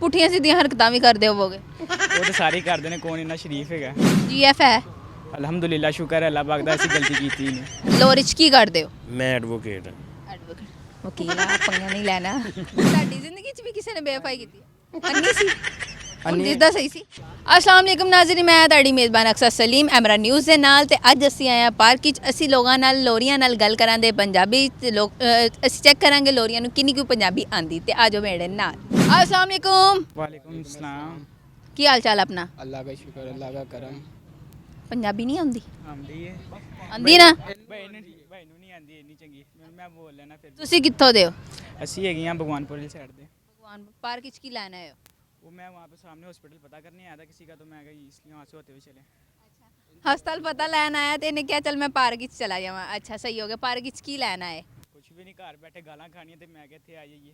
ਪੁੱਠੀਆਂ ਸਿੱਧੀਆਂ ਹਰਕਤਾਂ ਵੀ ਕਰਦੇ ਹੋਵੋਗੇ। ਉਹ ਤਾਂ ਸਾਰੇ ਹੀ ਕਰਦੇ ਨੇ, ਕੌਣ ਇੰਨਾ ਸ਼ਰੀਫ ਹੈਗਾ। ਜੀਐਫ ਹੈ। ਅਲਹਮਦੁਲਿਲਾ, ਸ਼ੁਕਰ ਹੈ ਅੱਲਾਹ ਪਾਕ ਦਾ, ਅਸੀਂ ਗਲਤੀ ਕੀਤੀ ਹੀ ਨਹੀਂ। ਲੋਰੀ 'ਚ ਕੀ ਕਰਦੇ ਹੋ? ਮੈਂ ਐਡਵੋਕੇਟ ਹਾਂ। ਐਡਵੋਕੇਟ ਵਕੀਲ ਆ, ਪੰਗਾ ਨਹੀਂ ਲੈਣਾ। ਸਾਡੀ ਜ਼ਿੰਦਗੀ 'ਚ ਵੀ ਕਿਸੇ ਨੇ ਬੇਵਫਾਈ ਕੀਤੀ ਅੰਨੀ ਸੀ ਜਿੱਦਾਂ ਸਹੀ ਸੀ। अस्सलाम वालेकुम नाज़रीन, मैं ਤੁਹਾਡੀ ਮੇਜ਼ਬਾਨ ਅਕਸਰ ਸਲੀਮ ਐਮਰਾ ਨਿਊਜ਼ ਦੇ ਨਾਲ ਤੇ ਅੱਜ ਅਸੀਂ ਆਏ ਹਾਂ ਪਾਰਕ 'ਚ। ਅਸੀਂ ਲੋਕਾਂ ਨਾਲ ਲੋਰੀਆਂ ਨਾਲ ਗੱਲ ਕਰਾਂਗੇ ਪੰਜਾਬੀ ਤੇ ਲੋਕ ਅਸੀਂ ਚੈੱਕ ਕਰਾਂਗੇ ਲੋਰੀਆਂ ਨੂੰ ਕਿੰਨੀ ਕੁ ਪੰਜਾਬੀ ਆਂਦੀ ਤੇ ਆਜੋ ਮੇਰੇ ਨਾਲ। अस्सलाम वालेकुम। ਵਾਲੇਕੁਮ ਸਲਾਮ। ਕੀ ਹਾਲ ਚਾਲ ਆਪਣਾ? अल्लाह का शुक्र, अल्लाह का करम। ਪੰਜਾਬੀ ਨਹੀਂ ਆਉਂਦੀ? ਆਉਂਦੀ ਹੈ ਆਉਂਦੀ ਨਾ? ਭਾਈ ਨੂੰ ਨਹੀਂ ਆਉਂਦੀ ਇੰਨੀ ਚੰਗੀ, ਮੈਂ ਬੋਲ ਲੈਣਾ ਫਿਰ। ਤੁਸੀਂ ਕਿੱਥੋਂ ਦੇ ਹੋ? ਅਸੀਂ ਹੈਗੇ ਹਾਂ ਭਗਵਾਨਪੁਰ ਦੀ ਸਾਈਡ ਦੇ। भगवान पार्क 'ਚ ਕੀ ਲੈਣ ਆਏ ਹੋ? वो मैं वहाँ पे सामने हॉस्पिटल पता करने आया था किसी का, तो मैं गई इसलिए वहाँ से होते हुए चले। ਹਸਪਤਾਲ ਪਤਾ ਲੈਣ ਆਇਆ ਤੇ ਇਹਨੇ ਕਿਹਾ ਚੱਲ ਮੈਂ ਪਾਰਕ 'ਚ ਚਲਾ ਜਾਵਾਂ। ਅੱਛਾ ਸਹੀ ਹੋ ਗਿਆ। ਪਾਰਕ 'ਚ ਕੀ ਲੈਣ ਆਏ? कुछ भी नहीं, घर बैठे गालां खानियां ते मैं कहते आ जाइए।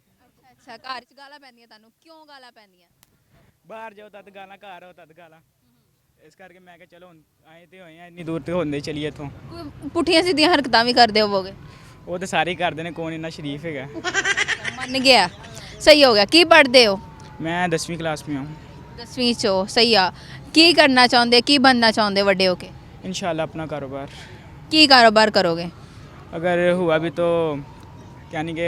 ਅੱਛਾ ਘਰ 'ਚ ਗਾਲਾਂ ਪੈਂਦੀਆਂ ਤੁਹਾਨੂੰ? ਕਿਉਂ ਗਾਲਾਂ ਪੈਂਦੀਆਂ? बाहर जाओ तद गालां, घर हो तद गालां। इस करके मैं कहा चलो आए तो होए हैं, इन्नी दूर तो होंदे चलिए इत्थों। ਕੋਈ ਪੁੱਠੀਆਂ ਸਿੱਧੀਆਂ ਹਰਕਤਾਂ ਵੀ ਕਰਦੇ ਹੋਵੋਗੇ। वो तो सारे ही करते ने, कौन इन्ना शरीफ हैगा। ਮੰਨ ਗਿਆ। ਸਹੀ ਹੋ ਗਿਆ। ਕੀ ਪੜ੍ਹਦੇ ਹੋ? मैं 10वीं क्लास में हूँ। 10ਵੀਂ 'ਚ ਹੋ। ਸਹੀ ਆ। ਕੀ ਕਰਨਾ ਚਾਹੁੰਦੇ, ਕੀ बनना ਚਾਹੁੰਦੇ ਵੱਡੇ ਹੋ ਕੇ? इंशाल्लाह अपना कारोबार ਕੀ ਕਾਰੋਬਾਰ ਕਰੋਗੇ? अगर हुआ भी तो यानी कि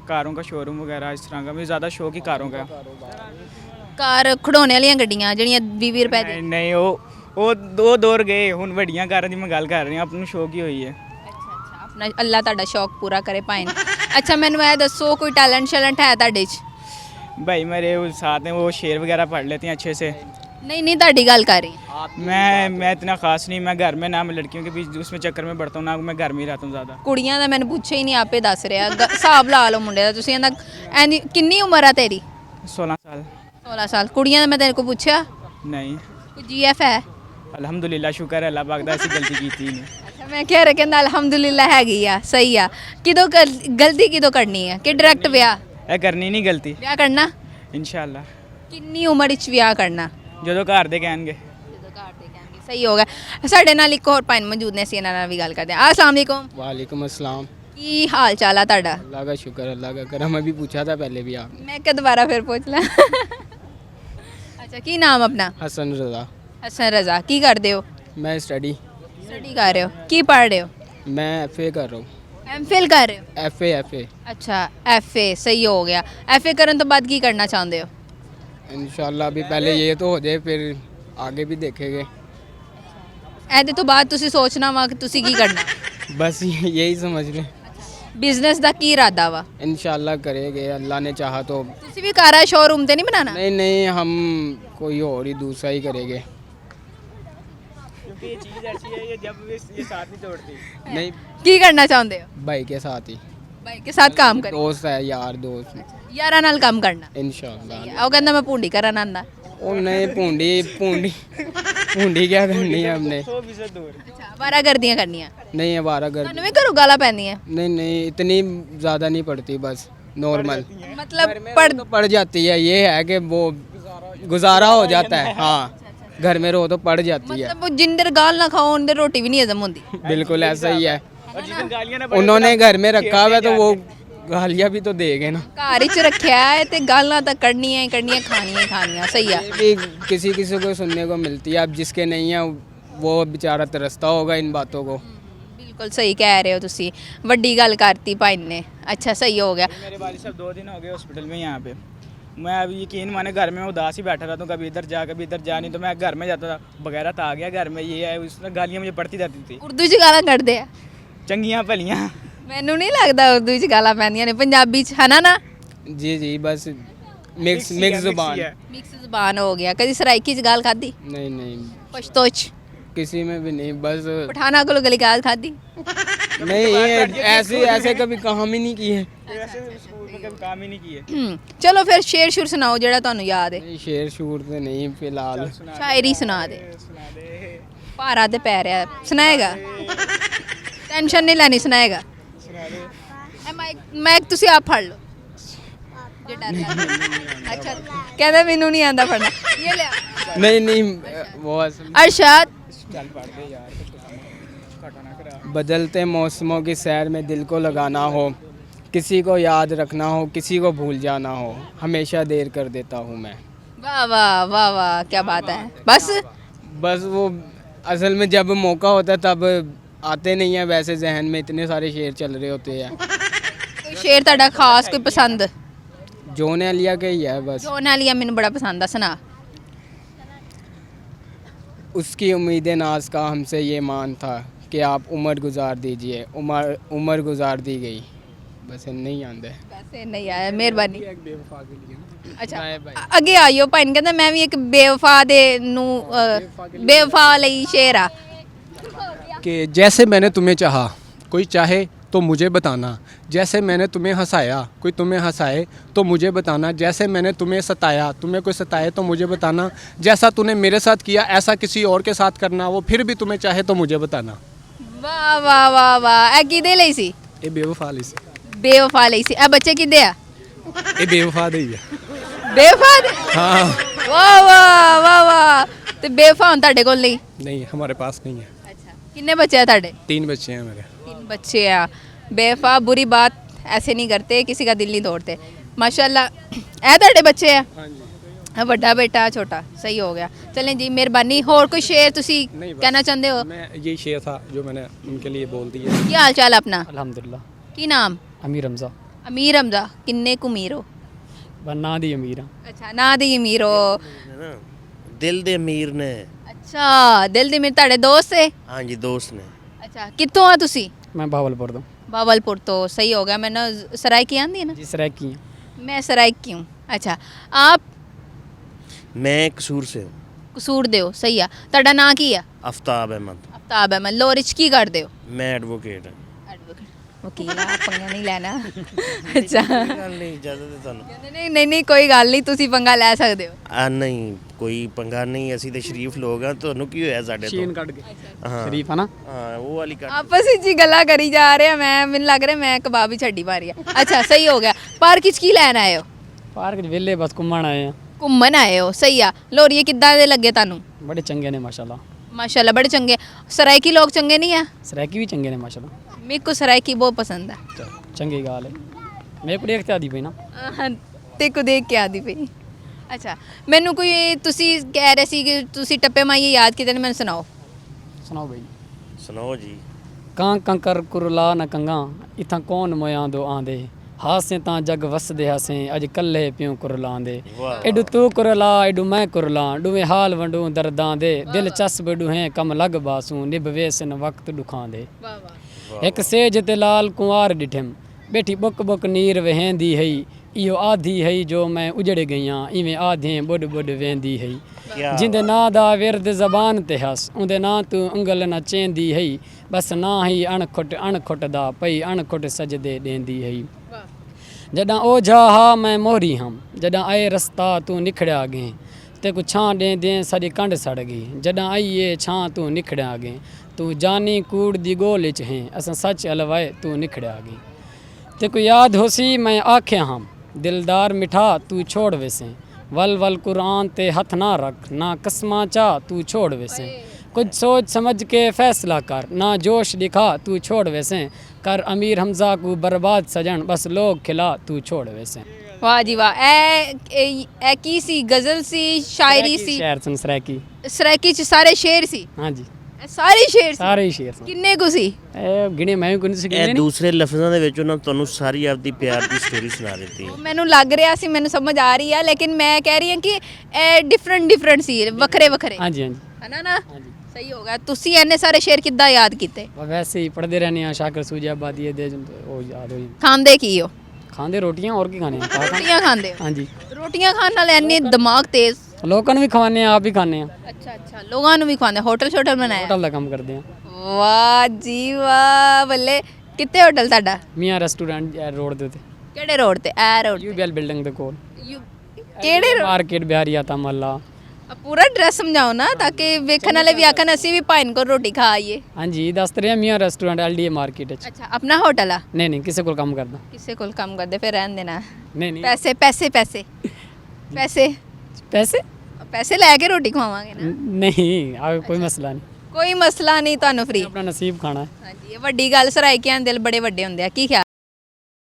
कारों का शोरूम वगैरह इस तरह का, मुझे ज़्यादा शौक ही कारों का। ਕਾਰ ਖੜਾਉਣੇ ਵਾਲੀਆਂ ਗੱਡੀਆਂ ਜਿਹੜੀਆਂ 20 ਰੁਪਏ ਦੀ? नहीं नहीं, वो दो दौर गए, हुन वड्डियां कारां दी मैं गल कर रही हूँ, अपनू शौक ही होई है। ਅੱਛਾ ਅੱਛਾ। ਆਪਣਾ ਅੱਲਾ ਤੁਹਾਡਾ ਸ਼ੌਕ ਪੂਰਾ ਕਰੇ ਭਾਈ। ਅੱਛਾ ਮੈਨੂੰ ਇਹ ਦੱਸੋ ਕੋਈ ਟੈਲੈਂਟ ਸ਼ੈਲੈਂਟ ਹੈ ਤੁਹਾਡੇ 'ਚ? भाई मेरे वो साथ हैं, वो शेर वगैरह पढ़ लेते हैं अच्छे से। ਨਹੀਂ ਨਹੀਂ ਤੁਹਾਡੀ ਗੱਲ ਕਰ ਰਹੀ। मैं इतना ख़ास नहीं, मैं घर में ना मैं लड़कियों के बीच उसमें चक्कर में पड़ता हूँ, ना मैं घर में ही रहता हूँ ज़्यादा। ਕੁੜੀਆਂ ਦਾ ਮੈਨੂੰ ਪੁੱਛਿਆ ਹੀ ਨਹੀਂ, ਆਪੇ ਦੱਸ ਰਿਹਾ। ਹਿਸਾਬ ਲਾ ਲਓ ਮੁੰਡੇ ਦਾ ਤੁਸੀਂ। ਇਹਦਾ ਐਨੀ ਕਿੰਨੀ ਉਮਰ ਆ ਤੇਰੀ? 16 साल। 16 ਸਾਲ। ਕੁੜੀਆਂ ਦਾ ਮੈਂ ਤੇਰੇ ਕੋਲ ਪੁੱਛਿਆ नहीं, ਕੋਈ ਜੀਐਫ ਹੈ? अल्हम्दुलिल्लाह, शुक्र है अल्लाह पाक दा, ऐसी गलती की ही नहीं। ਅੱਛਾ ਮੈਂ ਕਹਿ ਰਿਹਾ ਕਹਿੰਦਾ ਅਲਹਮਦੁਲਿਲਾ ਹੈਗੀ ਆ। ਸਹੀ ਆ। ਕਿਦੋਂ ਗਲਤੀ ਕਿਦੋਂ ਕਰਨੀ ਹੈ ਕਿ ਡਾਇਰੈਕਟ ਵਿਆਹ? ਇਹ ਕਰਨੀ ਨਹੀਂ ਗਲਤੀ, ਵਿਆਹ ਕਰਨਾ? ਇਨਸ਼ਾਅੱਲਾ ਕਿੰਨੀ ਉਮਰ ਵਿੱਚ ਵਿਆਹ ਕਰਨਾ? ਜਦੋਂ ਘਰ ਦੇ ਕਹਿਣਗੇ। ਜਦੋਂ ਘਰ ਦੇ ਕਹਿਣਗੇ। ਸਹੀ ਹੋ ਗਿਆ। ਸਾਡੇ ਨਾਲ ਇੱਕ ਹੋਰ ਭਾਈ ਮੌਜੂਦ ਨੇ, ਅਸੀਂ ਇਹਨਾਂ ਨਾਲ ਵੀ ਗੱਲ ਕਰਦੇ ਹਾਂ। अस्सलाम वालेकुम। वालेकुम अस्सलाम। ਕੀ ਹਾਲ ਚਾਲ ਆ ਤੁਹਾਡਾ? अल्लाह का शुक्र, अल्लाह का करम। अभी पूछा था पहले भी आपने। ਮੈਂ ਕਿ ਦੁਬਾਰਾ ਫਿਰ ਪੁੱਛ ਲਾਂ। ਅੱਛਾ ਕੀ ਨਾਮ ਆਪਣਾ? हसन रज़ा। ਹਸਨ ਰਜ਼ਾ। ਕੀ ਕਰਦੇ ਹੋ? मैं स्टडी, ਸਟੱਡੀ ਕਰ ਰਹੇ ਹੋ? ਕੀ ਪੜ੍ਹ ਰਹੇ ਹੋ? मैं FA कर रहा हूँ। ਐਮਫਿਲ ਕਰ ਰਹੇ ਹੋ? FA। ਅੱਛਾ ਐਫਏ। ਸਹੀ ਹੋ ਗਿਆ। ਐਫਏ ਕਰਨ ਤੋਂ ਬਾਅਦ ਕੀ ਕਰਨਾ ਚਾਹੁੰਦੇ ਹੋ? इंशाल्लाह अभी पहले ये तो हो जाए, फिर आगे भी देखेंगे। ਇਹਦੇ ਤੋਂ ਬਾਅਦ ਤੁਸੀਂ ਸੋਚਣਾ ਵਾ ਕਿ ਤੁਸੀਂ ਕੀ ਕਰਨਾ। बस यही समझ लें। ਬਿਜ਼ਨਸ ਦਾ ਕੀ ਇਰਾਦਾ ਵਾ? इंशाल्लाह करेंगे, अल्लाह ने चाहा तो। ਤੁਸੀਂ ਵੀ ਕਾਰਾ ਸ਼ੋਰੂਮ ਤੇ ਨਹੀਂ ਬਣਾਣਾ? नहीं नहीं, हम कोई और ही दूसरा ही करेंगे। क्योंकि ये चीज़ ऐसी है, ये जब ये साथ नहीं तोड़ती। नहीं, ਕੀ ਕਰਨਾ ਚਾਹੁੰਦੇ ਹੋ? भाई के साथ ही। ਭਾਈ ਕੇ ਸਾਥ ਕੰਮ ਕਰੇ। दोस्त है, यार दोस्त। ਯਾਰਾਂ ਨਾਲ ਕੰਮ ਕਰਨਾ। इंशाल्लाह। ਉਹ ਕਹਿੰਦਾ ਮੈਂ ਭੁੰਡੀ ਕਰਨ ਆਂਦਾ। ओ नहीं, पूंडी क्या करनी है हमने। 100% दूर। ਅੱਛਾ ਵਾਰਾਗਰਦੀਆਂ ਕਰਨੀਆਂ। नहीं, आवारा गर्दी। ਤੁਹਾਨੂੰ ਵੀ ਘਰੋਂ ਗਾਲਾਂ ਪੈਂਦੀਆਂ? नहीं, इतनी ज़्यादा नहीं पड़ती, बस नॉर्मल। ਮਤਲਬ तो पड़ जाती है, ये है कि वो गुजारा हो जाता है। हाँ, घर में रहो तो पड़ जाती है। ਮਤਲਬ ਜਿੰਨ ਦੇਰ ਗਾਲ ਨਾ ਖਾਓ ਉਨ ਦੇਰ ਰੋਟੀ ਵੀ ਨਹੀਂ ਹਜ਼ਮ ਹੁੰਦੀ। बिल्कुल ऐसा ही है। और जिस दिन गालियां ना उन्होंने घर में रखा हुआ है तो वो गालियाँ भी तो देंगे ना। ਘਰ ਵਿੱਚ ਰੱਖਿਆ ਹੈ ਤੇ ਗਾਲਾਂ ਤਾਂ ਕੱਢਣੀਆਂ ਹੀ ਕੱਢਣੀਆਂ, ਖਾਣੀਆਂ ਹੀ ਖਾਣੀਆਂ। ਸਹੀ ਆ। ये भी किसी किसी को सुनने को मिलती है, अब जिसके नहीं है वो बेचारा तरसता होगा इन बातों को। ਬਿਲਕੁਲ ਸਹੀ ਕਹਿ ਰਹੇ ਹੋ ਤੁਸੀਂ। ਵੱਡੀ ਗੱਲ ਕਰਤੀ ਭਾਈ ਨੇ। ਅੱਛਾ ਸਹੀ ਹੋ ਗਿਆ। मेरे वालिद साहब 2 दिन हो गए हॉस्पिटल में यहाँ पे। मैं अभी यकीन माने घर में उदास ही बैठा रहता हूँ, कभी इधर जा कभी इधर जा, नहीं तो मैं घर में जाता था बगैरत आ गया घर में, ये है उसने गालियाँ मुझे पड़ती रहती थी। ਉਰਦੂ 'ਚ ਗਾਲਾਂ ਕੱਢਦੇ ਆ? चंगियाँ भलियाँ। ਮੈਨੂੰ ਨਹੀਂ ਲੱਗਦਾ ਉਰਦੂ 'ਚ ਗਾਲਾਂ ਪੈਂਦੀਆਂ ਨੇ। ਪੰਜਾਬੀ 'ਚ ਹਨਾ ਨਾ? जी बस मिक्स ही है, जुबान। ही है। ਮਿਕਸ ਜ਼ਬਾਨ ਹੋ ਗਿਆ। ਕਦੀ ਸਰਾਇਕੀ 'ਚ ਗਾਲ ਖਾਦੀ? नहीं, ਪਸ਼ਤੋ 'ਚ? किसी में भी नहीं, बस ਪਠਾਨਾ ਕੋਲੋਂ ਗਲੀ ਗਾਲ ਖਾਦੀ? नहीं, ये ऐसे कभी काम ही नहीं किए। वैसे स्कूल में कभी काम ही नहीं किए। ਚਲੋ ਫਿਰ ਸ਼ੇਰ ਸ਼ੁਰ ਸੁਣਾਓ ਜਿਹੜਾ ਤੁਹਾਨੂੰ ਯਾਦ ਹੈ। नहीं, शेर शूर तो नहीं फिलहाल। ਸ਼ਾਇਰੀ ਸੁਣਾ ਦੇ। सुना दे। ਭਾਰਾ ਤੇ ਪੈ ਰਿਹਾ। ਸੁਣਾਏਗਾ? ਟੈਨਸ਼ਨ ਨਹੀਂ ਲੈਣੀ। ਸੁਣਾਏਗਾ? सुना दे। ਇਹ ਮਾਈਕ ਤੁਸੀਂ ਆਪ ਫੜ ਲਓ ਜੇ ਡਰ ਲੱਗਦਾ। ਅੱਛਾ ਕਹਿੰਦਾ ਮੈਨੂੰ ਨਹੀਂ ਆਂਦਾ ਫੜਨਾ। ਇਹ ਲਿਆ। नहीं, वो ਅਰਸ਼ਦ। चल पढ़ दे यार, कुछ तो घटाना करा। बदलते मौसमों की सैर में दिल को लगाना हो, किसी को याद रखना हो, किसी को भूल जाना हो, हमेशा देर कर देता हूँ मैं। वाह वाह वाह वाह, क्या बात है। बस बस वो असल में जब मौका होता है तब आते नहीं है, वैसे जहन में इतने सारे शेर चल रहे होते हैं। कोई शेर ਤੁਹਾਡਾ ਖਾਸ ਕੋਈ ਪਸੰਦ? जोन अलिया का ही है बस। ਜੋਨ ਵਾਲੀਆ ਮੈਨੂੰ ਬੜਾ ਪਸੰਦ ਆ, ਸੁਣਾ। उसकी उम्मीदें नाज का हमसे ये मान था कि आप उम्र गुजार दीजिए, उम्र गुजार दी गई। बस नहीं आंदे। ਵੈਸੇ ਨਹੀਂ ਆਇਆ, ਮਿਹਰਬਾਨੀ। बेवफा के लिए ਅੱਛਾ ਬਾਏ ਬਾਏ। ਅੱਗੇ ਆਇਓ ਭਾਈ ਨੂੰ ਕਹਿੰਦਾ ਮੈਂ ਵੀ ਇੱਕ ਬੇਵਫਾ ਦੇ ਨੂੰ ਬੇਵਫਾ ਲਈ ਸ਼ੇਰ ਆ। कि जैसे मैंने तुम्हें चाहा कोई चाहे तो मुझे बताना, जैसे मैंने तुम्हें हंसाया कोई तुम्हें हंसाए तो मुझे बताना, जैसे मैंने तुम्हें सताया तुम्हें कोई सताए तो मुझे बताना, जैसा तूने मेरे साथ किया ऐसा किसी और के साथ करना, वो फिर भी तुम्हें चाहे तो मुझे बताना। ਵਾਹ ਵਾਹ ਵਾਹ ਵਾਹ। ਇਹ ਕਿਹਦੇ ਲਈ ਸੀ? ये बेवफा ली सी। ਬੇਵਫਾ ਲਈ ਸੀ। ਇਹ ਬੱਚੇ ਕਿਹਦੇ ਆ? ये बेवफा दे ही है। ਬੇਵਫਾ ਦੇ? हाँ ਵਾਹ ਵਾਹ ਵਾਹ ਵਾਹ। ਤੇ ਬੇਵਫਾ ਹੁਣ ਤੁਹਾਡੇ ਕੋਲ ਨਹੀਂ? नहीं हमारे पास नहीं है। अच्छा, कितने बच्चे हैं ਤੁਹਾਡੇ? 3 बच्चे हैं मेरे। 3 बच्चे हैं। बेवफा बुरी बात ऐसे नहीं करते, किसी का दिल नहीं तोड़ते। माशाल्लाह। ਇਹ ਤੁਹਾਡੇ ਬੱਚੇ ਆ? हाँ जी। ਵੱਡਾ ਬੇਟਾ ਛੋਟਾ, ਸਹੀ ਹੋ ਗਿਆ। ਚलें जी, ਮਿਹਰਬਾਨੀ। ਹੋਰ ਕੋਈ ਸ਼ੇਰ ਤੁਸੀਂ नहीं बस ਕਹਿਣਾ ਚਾਹੁੰਦੇ ਹੋ? मैं यही शेर था जो मैंने उनके लिए बोल दिया। ਕੀ ਹਾਲ ਚਾਲ ਆਪਣਾ? अल्हम्दुलिल्लाह। ਕੀ ਨਾਮ? अमीर हमजा ਅਮੀਰ ਹਮਜ਼ਾ। ਕਿੰਨੇ ਕੁ ਅਮੀਰ ਹੋ? बन्ना दी अमीर। ਅੱਛਾ, ਨਾਂ ਦੀ ਅਮੀਰ ਹੋ। ਦਿਲ ਦੇ ਅਮੀਰ ਨੇ। ਅੱਛਾ, ਦਿਲ ਦੇ ਅਮੀਰ ਤੁਹਾਡੇ ਦੋਸਤ ਹੈ? ਹਾਂਜੀ ਦੋਸਤ ਨੇ। ਅੱਛਾ, ਕਿੱਥੋਂ ਆ ਤੁਸੀਂ? मैं भावलपुर तो बावलपुर। तो सही हो गया। मैंने सराइकी आंदी है ना? जी सराय की। मैं सराइकी हूँ। अच्छा, आप ਮੈਂ ਕਸੂਰ ਸੇ ਹੂੰ। ਕਸੂਰ ਦੇ ਹੋ, ਸਹੀ ਆ। ਤੁਹਾਡਾ ਨਾਂ ਕੀ ਆ? ਅਫਤਾਬ ਅਹਿਮਦ। ਅਫਤਾਬ ਅਹਿਮਦ। ਲੋਰੀ 'ਚ ਕੀ ਕਰਦੇ ਹੋ? ਮੈਂ ਐਡਵੋਕੇਟ ਹਾਂ। ਵਕੀਲ ਆ, ਪੰਗਾ ਨਹੀਂ ਲੈਣਾ। ਅੱਛਾ, ਕੋਈ ਗੱਲ ਨਹੀਂ, ਇਜਾਜ਼ਤ ਹੈ ਤੁਹਾਨੂੰ। ਨਹੀਂ ਨਹੀਂ ਨਹੀਂ, ਕੋਈ ਗੱਲ ਨਹੀਂ, ਤੁਸੀਂ ਪੰਗਾ ਲੈ ਸਕਦੇ ਹੋ। ਆ ਨਹੀਂ ਕੋਈ ਪੰਗਾ ਨਹੀਂ, ਅਸੀਂ ਤੇ ਸ਼ਰੀਫ ਲੋਕ ਆ, ਤੁਹਾਨੂੰ ਕੀ ਹੋਇਆ ਸਾਡੇ शीन ਤੋਂ? कट गए। ਹਾਂ शरीफ है ना। ਹਾਂ ਉਹ ਵਾਲੀ ਕਰ। ਆਪਸ ਵਿੱਚ ਹੀ ਗੱਲਾਂ ਕਰੀ ਜਾ ਰਹੇ ਆ। ਮੈਨੂੰ ਲੱਗ ਰਿਹਾ ਮੈਂ ਕਬਾਬ ਹੀ ਛੱਡੀ ਮਾਰੀ ਆ। ਅੱਛਾ, ਸਹੀ ਹੋ ਗਿਆ। ਪਾਰਕ 'ਚ ਕੀ ਲੈਣ ਆਏ ਹੋ? पार्क च वेले बस घूमन आए हैं। ਘੁੰਮਣ ਆਏ ਹੋ, ਸਹੀ ਆ। ਲੋਰੀਏ ਕਿੱਦਾਂ ਦੇ ਲੱਗੇ ਤੁਹਾਨੂੰ? बड़े चंगे ने माशाल्लाह। माशाल्लाह, बड़े चंगे। सराइकी लोग चंगे नहीं है? सरायकी भी चंगे ने माशाल्लाह। मेरे को सराइकी बहुत पसंद है। चंगी गाल है। मेरे को देखते आदी पई ना। ਤੇ ਕੋ ਦੇਖ ਕੇ ਆਦੀ ਪਈ। ਅੱਛਾ, ਮੈਨੂੰ ਕੋਈ ਤੁਸੀਂ ਕਹਿ ਰਹੇ ਸੀ ਕਿ ਤੁਸੀਂ ਟੱਪੇ ਮਾਈਏ ਯਾਦ ਕੀਤੇ ਨੇ, ਮੈਨੂੰ ਸੁਣਾਓ। सुनाओ भाई। ਸੁਣਾਓ ਜੀ। ਕਾਂ ਕੰਕਰ ਕੁਰਲਾ ਨਾ ਕੰਗਾ ਇਥਾਂ ਕੌਣ ਮੋਆਂ ਦੋ ਆਂਦੇ, ਹਾਸੇ ਤਾਂ ਜਗ ਵਸਦੇ ਹਾਸੇ ਅੱਜ ਕੱਲੇ ਪਿਉ ਕੁਰਲਾਂਦੇ, ਐਡੂ ਤੂੰ ਕੁਰਲਾ ਐਡੂ ਮੈਂ ਕੁਰਲਾ, ਡੂਵੇਂ ਹਾਲ ਵੰਡੂ ਦਰਦਾਂ ਦੇ, ਦਿਲ ਚਸ ਬਡੂ ਹੈ ਕਮ ਲਗ ਬਾਸੂ, ਨਿਭਵੇ ਸਨ ਵਕਤ ਦੁਖਾਂ ਦੇ। ਵਾਹ ਵਾਹ। ਇੱਕ ਸੇਜ ਤੇ ਲਾਲ ਕੁਆਰ ਡਿਠਮ ਬੈਠੀ ਬੁੱਕ ਬੁੱਕ ਨੀਰ ਵਹਿੰਦੀ ਹੈ, इहो आधी है जो मैं उजड़ गईयां, इवें आधे बुड बुड वेंदी है, जिंदे ना दा विरद जबान ते हस उंदे ना तू उंगल ना चेंदी है, बस ना ही अणखुट दा पई अणखुट सजदे देंदी है। जॾां ओझा हा मैं मोहरी हम, जॾां आए रस्ता तू निखड़िया गे, ते को छां ॾेंदे सॼी कंड सड़ गई, जॾां आई ये छां तू निखड़िया गे, तू जानी कूड़ दी गोल च हैं असां सच अलवाए तू निखड़िया गे, ते को याद होसी मैं आख्या हम दिलदार मिठा तू छोड़ वैसे, वल वल कुरान ते हथ ना रख, ना कसमा चा तू छोड़ वैसे, कुछ सोच समझ के फैसला कर, ना जोश दिखा तू छोड़ वैसे, कर अमीर हमजा को बर्बाद सजन बस लोग खिला तू छोड़ वैसे। वाह जी वाह। ए की सी गजल सी, शायरी सी? शेर सन सरायकी। सराइकी च सारे शेर सी? हाँ जी ਇਹ ਸਾਰੇ ਸ਼ੇਰ ਸੀ? सारे ही शेर सन। ਕਿੰਨੇ ਕੁ ਸੀ? गिने मैं भी कुछ ਇਹ गिने नहीं। ਦੂਸਰੇ ਲਫ਼ਜ਼ਾਂ ਦੇ ਵਿੱਚ ਉਹਨਾਂ ਤੁਹਾਨੂੰ ਸਾਰੀ ਆਪਦੀ ਪਿਆਰ ਦੀ ਸਟੋਰੀ ਸੁਣਾ ਦਿੱਤੀ। ਮੈਨੂੰ ਲੱਗ ਰਿਹਾ ਸੀ, ਮੈਨੂੰ ਸਮਝ ਆ ਰਹੀ ਆ, ਲੇਕਿਨ ਮੈਂ ਕਹਿ ਰਹੀ ਹਾਂ ਕਿ ਇਹ ਡਿਫਰੈਂਟ ਸੀ, ਵੱਖਰੇ ਵੱਖਰੇ। हाँ जी हाँ जी ਹੈ ਨਾ? ਸਹੀ ਹੋਗਾ। ਤੁਸੀਂ ਇੰਨੇ ਸਾਰੇ ਸ਼ੇਰ ਕਿੱਦਾਂ ਯਾਦ ਕੀਤੇ? वैसे ही पढ़ते रहने हैं, शाकर सूजी आबादी है दे वो याद हो। ਖਾਂਦੇ ਕੀ ਹੋ? खाते रोटियां और की खाने हैं। ਰੋਟੀਆਂ ਖਾਂਦੇ ਹੋ? हाँ जी ਰੋਟੀਆਂ ਖਾਣ ਨਾਲ ਇੰਨੇ ਦਿਮਾਗ ਤੇਜ਼। लोगों ने भी खवाने हैं, आप भी खाने हैं। ਅੱਛਾ ਅੱਛਾ, ਲੋਕਾਂ ਨੂੰ ਵੀ ਖਵਾਉਂਦੇ? ਹੋਟਲ ਛੋਟਲ ਬਣਾਇਆ? होटल का काम करते हैं। ਵਾਹ ਜੀ ਵਾਹ, ਬੱਲੇ। ਕਿੱਥੇ ਹੋਟਲ ਤੁਹਾਡਾ? मियाँ रेस्टोरेंट रोड दे उत्ते ਕਿਹੜੇ ਰੋਡ ਤੇ? ਇਹ ਰੋਡ यूबीएल बिल्डिंग दे कोल ਕਿਹੜੇ road? मार्केट बिहारी आता मल्ला। ਪੂਰਾ ਐਡਰੈਸ ਸਮਝਾਓ ਨਾ, ਤਾਂ ਕਿ ਵੇਖਣ ਵਾਲੇ ਵੀ ਆਖਣ ਅਸੀਂ ਵੀ ਭਾਈਨ ਕੋਲ ਰੋਟੀ ਖਾ ਆਈਏ। हाँ जी दस रहे मियाँ रेस्टोरेंट एलडीए मार्केट च। ਅੱਛਾ, ਆਪਣਾ ਹੋਟਲ ਆ? नहीं नहीं किसी को काम करदा। ਕਿਸੇ ਕੋਲ ਕੰਮ ਕਰਦੇ ਫਿਰ ਰਹਿਣ ਦੇਣਾ। नहीं नहीं ਪੈਸੇ ਪੈਸੇ ਪੈਸੇ ਪੈਸੇ पैसे ਪੈਸੇ ਲੈ ਕੇ ਰੋਟੀ ਖਵਾਵਾਂਗੇ ਨਾ। नहीं आगे कोई मसला नहीं, ਕੋਈ ਮਸਲਾ ਨਹੀਂ, ਤੁਹਾਨੂੰ ਫ੍ਰੀ। अपना नसीब खाना है। ਹਾਂਜੀ, ਇਹ ਵੱਡੀ ਗੱਲ। ਸਰਾਇਕਿਆਂ ਦੇ ਦਿਲ ਬੜੇ ਵੱਡੇ ਹੁੰਦੇ ਆ। ਕੀ ਖਿਆਲ